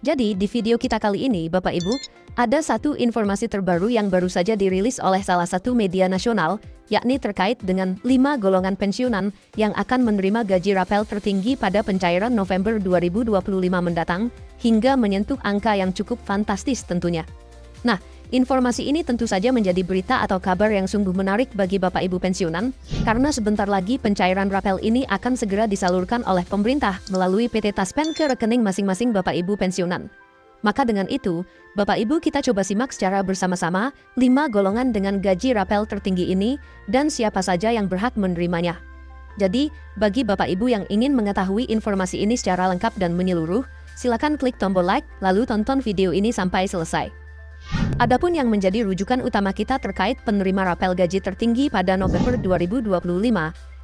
Jadi, di video kita kali ini, Bapak Ibu, ada satu informasi terbaru yang baru saja dirilis oleh salah satu media nasional, yakni terkait dengan 5 golongan pensiunan yang akan menerima gaji rapel tertinggi pada pencairan November 2025 mendatang, hingga menyentuh angka yang cukup fantastis tentunya. Nah, informasi ini tentu saja menjadi berita atau kabar yang sungguh menarik bagi Bapak Ibu pensiunan, karena sebentar lagi pencairan rapel ini akan segera disalurkan oleh pemerintah melalui PT Taspen ke rekening masing-masing Bapak Ibu pensiunan. Maka dengan itu, Bapak Ibu kita coba simak secara bersama-sama 5 golongan dengan gaji rapel tertinggi ini dan siapa saja yang berhak menerimanya. Jadi, bagi Bapak Ibu yang ingin mengetahui informasi ini secara lengkap dan menyeluruh, silakan klik tombol like, lalu tonton video ini sampai selesai. Adapun yang menjadi rujukan utama kita terkait penerima rapel gaji tertinggi pada November 2025,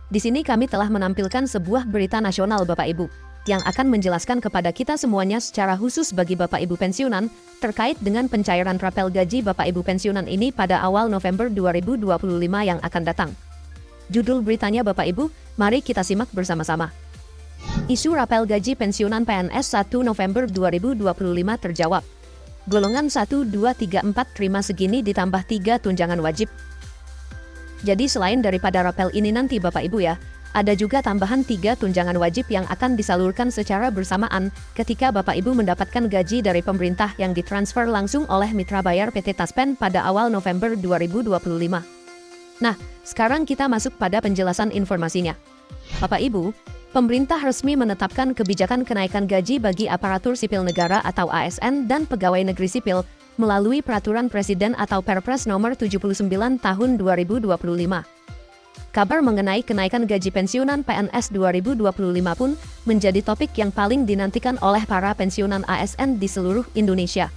di sini kami telah menampilkan sebuah berita nasional Bapak Ibu, yang akan menjelaskan kepada kita semuanya secara khusus bagi Bapak Ibu pensiunan, terkait dengan pencairan rapel gaji Bapak Ibu pensiunan ini pada awal November 2025 yang akan datang. Judul beritanya Bapak Ibu, mari kita simak bersama-sama. Isu rapel gaji pensiunan PNS 1 November 2025 terjawab. Golongan 1, 2, 3, 4 terima segini ditambah 3 tunjangan wajib. Jadi selain daripada rapel ini nanti Bapak Ibu ya, ada juga tambahan 3 tunjangan wajib yang akan disalurkan secara bersamaan ketika Bapak Ibu mendapatkan gaji dari pemerintah yang ditransfer langsung oleh mitra bayar PT Taspen pada awal November 2025. Nah, sekarang kita masuk pada penjelasan informasinya. Bapak Ibu, pemerintah resmi menetapkan kebijakan kenaikan gaji bagi aparatur sipil negara atau ASN dan pegawai negeri sipil melalui Peraturan Presiden atau Perpres nomor 79 tahun 2025. Kabar mengenai kenaikan gaji pensiunan PNS 2025 pun menjadi topik yang paling dinantikan oleh para pensiunan ASN di seluruh Indonesia.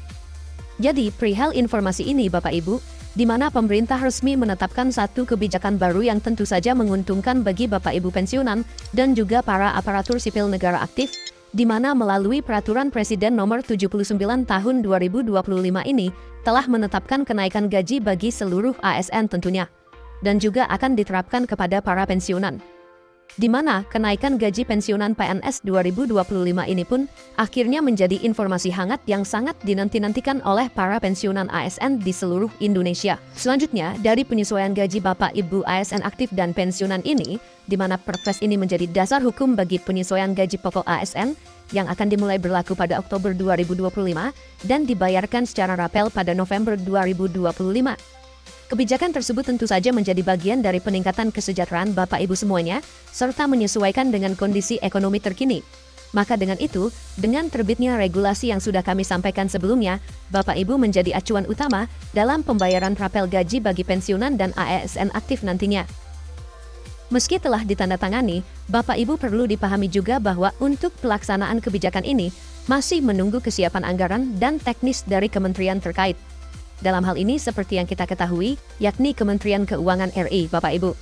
Jadi, perihal informasi ini Bapak Ibu, di mana pemerintah resmi menetapkan satu kebijakan baru yang tentu saja menguntungkan bagi Bapak Ibu pensiunan dan juga para aparatur sipil negara aktif, di mana melalui Peraturan Presiden nomor 79 tahun 2025 ini telah menetapkan kenaikan gaji bagi seluruh ASN tentunya, dan juga akan diterapkan kepada para pensiunan. Di mana kenaikan gaji pensiunan PNS 2025 ini pun akhirnya menjadi informasi hangat yang sangat dinanti-nantikan oleh para pensiunan ASN di seluruh Indonesia. Selanjutnya, dari penyesuaian gaji Bapak Ibu ASN aktif dan pensiunan ini, di mana Perpres ini menjadi dasar hukum bagi penyesuaian gaji pokok ASN yang akan dimulai berlaku pada Oktober 2025 dan dibayarkan secara rapel pada November 2025. Kebijakan tersebut tentu saja menjadi bagian dari peningkatan kesejahteraan Bapak Ibu semuanya, serta menyesuaikan dengan kondisi ekonomi terkini. Maka dengan itu, dengan terbitnya regulasi yang sudah kami sampaikan sebelumnya, Bapak Ibu menjadi acuan utama dalam pembayaran rapel gaji bagi pensiunan dan ASN aktif nantinya. Meski telah ditandatangani, Bapak Ibu perlu dipahami juga bahwa untuk pelaksanaan kebijakan ini, masih menunggu kesiapan anggaran dan teknis dari kementerian terkait. Dalam hal ini seperti yang kita ketahui, yakni Kementerian Keuangan RI, Bapak Ibu.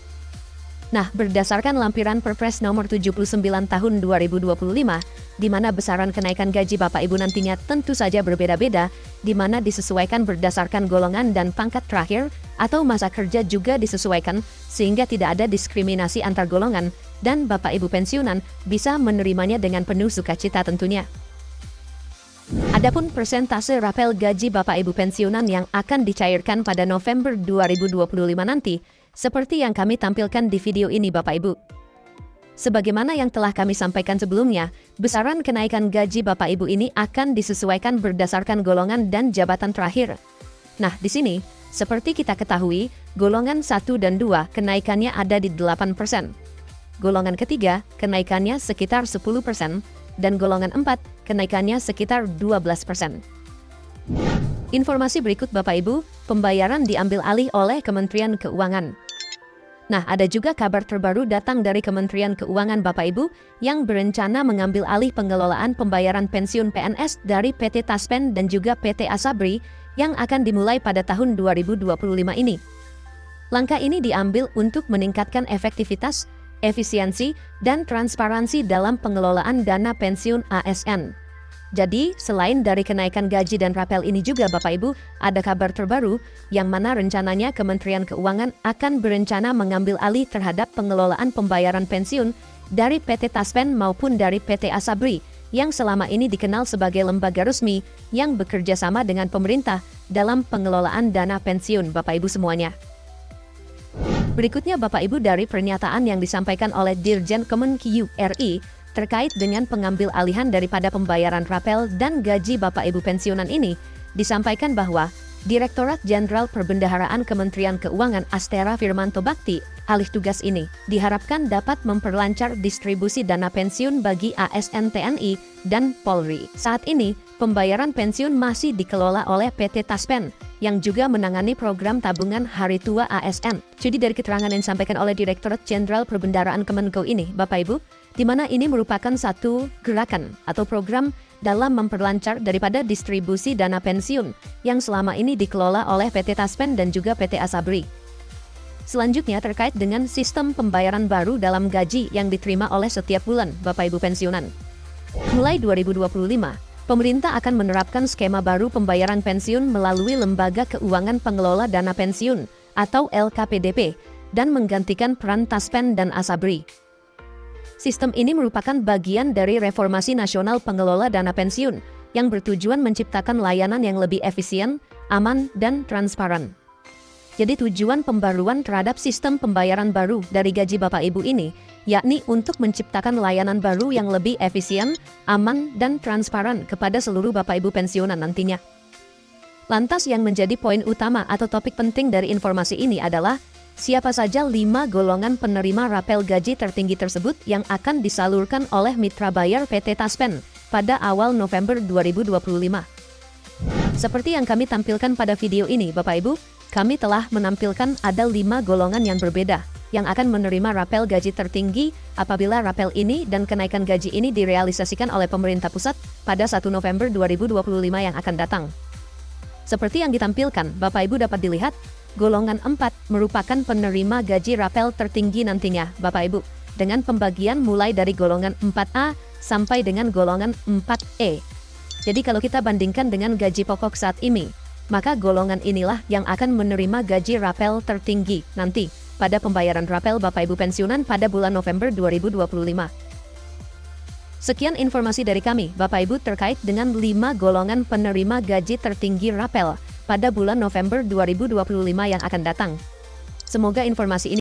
Nah, berdasarkan lampiran Perpres nomor 79 tahun 2025, di mana besaran kenaikan gaji Bapak Ibu nantinya tentu saja berbeda-beda, di mana disesuaikan berdasarkan golongan dan pangkat terakhir, atau masa kerja juga disesuaikan, sehingga tidak ada diskriminasi antar golongan, dan Bapak Ibu pensiunan bisa menerimanya dengan penuh sukacita tentunya. Adapun persentase rapel gaji Bapak Ibu pensiunan yang akan dicairkan pada November 2025 nanti, seperti yang kami tampilkan di video ini Bapak Ibu. Sebagaimana yang telah kami sampaikan sebelumnya, besaran kenaikan gaji Bapak Ibu ini akan disesuaikan berdasarkan golongan dan jabatan terakhir. Nah, di sini, seperti kita ketahui, golongan 1 dan 2 kenaikannya ada di 8%. Golongan ketiga, kenaikannya sekitar 10%. Dan golongan 4, kenaikannya sekitar 12%. Informasi berikut Bapak Ibu, pembayaran diambil alih oleh Kementerian Keuangan. Nah, ada juga kabar terbaru datang dari Kementerian Keuangan Bapak Ibu yang berencana mengambil alih pengelolaan pembayaran pensiun PNS dari PT Taspen dan juga PT Asabri yang akan dimulai pada tahun 2025 ini. Langkah ini diambil untuk meningkatkan efektivitas, efisiensi, dan transparansi dalam pengelolaan dana pensiun ASN. Jadi, selain dari kenaikan gaji dan rapel ini juga Bapak Ibu, ada kabar terbaru yang mana rencananya Kementerian Keuangan akan berencana mengambil alih terhadap pengelolaan pembayaran pensiun dari PT Taspen maupun dari PT Asabri yang selama ini dikenal sebagai lembaga resmi yang bekerja sama dengan pemerintah dalam pengelolaan dana pensiun Bapak Ibu semuanya. Berikutnya Bapak Ibu dari pernyataan yang disampaikan oleh Dirjen Kemenq RI terkait dengan pengambil alihan daripada pembayaran rapel dan gaji Bapak Ibu pensiunan ini, disampaikan bahwa Direktorat Jenderal Perbendaharaan Kementerian Keuangan Astera Firmanto Bakti, alih tugas ini, diharapkan dapat memperlancar distribusi dana pensiun bagi ASN TNI dan Polri. Saat ini, pembayaran pensiun masih dikelola oleh PT Taspen, yang juga menangani program tabungan hari tua ASN. Jadi dari keterangan yang disampaikan oleh Direktorat Jenderal Perbendaharaan Kemenko ini, Bapak Ibu, di mana ini merupakan satu gerakan atau program dalam memperlancar daripada distribusi dana pensiun yang selama ini dikelola oleh PT Taspen dan juga PT Asabri. Selanjutnya terkait dengan sistem pembayaran baru dalam gaji yang diterima oleh setiap bulan Bapak Ibu pensiunan. Mulai 2025, pemerintah akan menerapkan skema baru pembayaran pensiun melalui Lembaga Keuangan Pengelola Dana Pensiun atau LKPDP dan menggantikan peran Taspen dan Asabri. Sistem ini merupakan bagian dari reformasi nasional pengelola dana pensiun yang bertujuan menciptakan layanan yang lebih efisien, aman, dan transparan. Jadi tujuan pembaruan terhadap sistem pembayaran baru dari gaji Bapak Ibu ini, yakni untuk menciptakan layanan baru yang lebih efisien, aman, dan transparan kepada seluruh Bapak Ibu pensiunan nantinya. Lantas yang menjadi poin utama atau topik penting dari informasi ini adalah siapa saja 5 golongan penerima rapel gaji tertinggi tersebut yang akan disalurkan oleh mitra bayar PT Taspen pada awal November 2025. Seperti yang kami tampilkan pada video ini, Bapak Ibu, kami telah menampilkan ada 5 golongan yang berbeda yang akan menerima rapel gaji tertinggi apabila rapel ini dan kenaikan gaji ini direalisasikan oleh pemerintah pusat pada 1 November 2025 yang akan datang. Seperti yang ditampilkan, Bapak Ibu dapat dilihat, golongan 4 merupakan penerima gaji rapel tertinggi nantinya, Bapak Ibu, dengan pembagian mulai dari golongan 4A sampai dengan golongan 4E. Jadi kalau kita bandingkan dengan gaji pokok saat ini, maka golongan inilah yang akan menerima gaji rapel tertinggi nanti pada pembayaran rapel Bapak Ibu pensiunan pada bulan November 2025. Sekian informasi dari kami, Bapak Ibu, terkait dengan 5 golongan penerima gaji tertinggi rapel pada bulan November 2025 yang akan datang. Semoga informasi ini